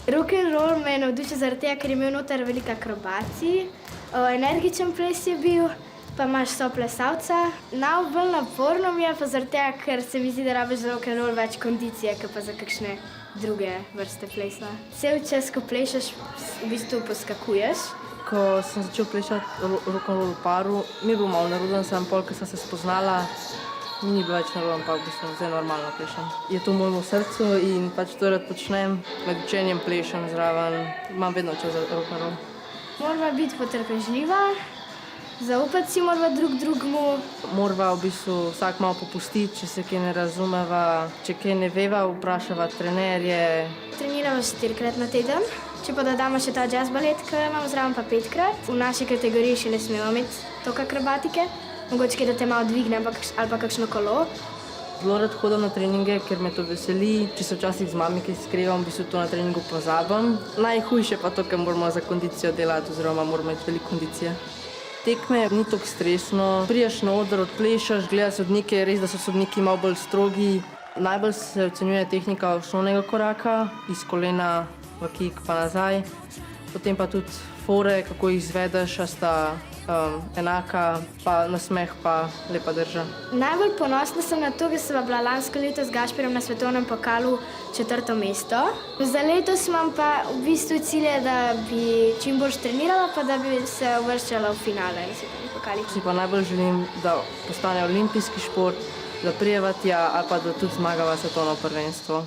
Rock'n'roll me je navdušil zaradi tega, ker je imel noter veliko akrobacij, energičen ples je bil, pa imaš soplesalca. Najbolj naporno mi je pa zaradi tega, ker se mi zdi, da rabiš za rock'n'roll več kondicije, kot pa za kakšne druge vrste plesa. Cel čas, ko plešeš, v bistvu poskakuješ. Ko sem začel plešati rock'n'roll v paru, mi je bil malo neroden, sem pol, ko sem se spoznala, mi ni bilo več neroden, pa v bistvu zdaj normalno plešem. Je to mojemu srcu in pač to rad počnem, med učenjem plešem zraven, imam vedno čas za rock'n'roll. Morava biti potrpežljiva, zaupati si morava drugemu. Morava v bistvu vsak malo popustiti, če se kaj ne razumeva, če kaj ne veva, vprašava trenerje. Trenirava 4-krat na teden, če pa dodamo še ta jazz balet, ki imam zraven pa 5-krat. V naši kategoriji še ne smemo imeti toliko akrobatike, mogoče kaj, da te malo dvigne ali pa kakšno kolo. Zelo rad hodim na treninge, ker me to veseli. Če se včasih z mami kaj skrevam, v bistvu to na treningu pozabim. Najhujše pa to, ker moramo za kondicijo delati oziroma moramo imeti veliko kondicije. Tekme ni toliko stresno, prideš na oder, odplešaš, gledaš sodnike, res da so sodniki malo bolj strogi. Najbolj se ocenjuje tehnika osnovnega koraka, iz kolena v kick pa nazaj. Potem pa tudi fore, kako jih izvedeš, a sta enaka, pa nasmeh pa lepa drža. Najbolj ponosna sem na to, ker sem bila lansko leto z Gašperjem na svetovnem pokalu 4. mesto. Za letos imam pa v bistvu cilje, da bi čim bolj trenirala, pa da bi se uvrščala v finale na svetovnih pokalih. Si pa najbolj želim, da postane olimpijski šport, da prijeva tja ali pa da tudi zmagava svetovno prvenstvo.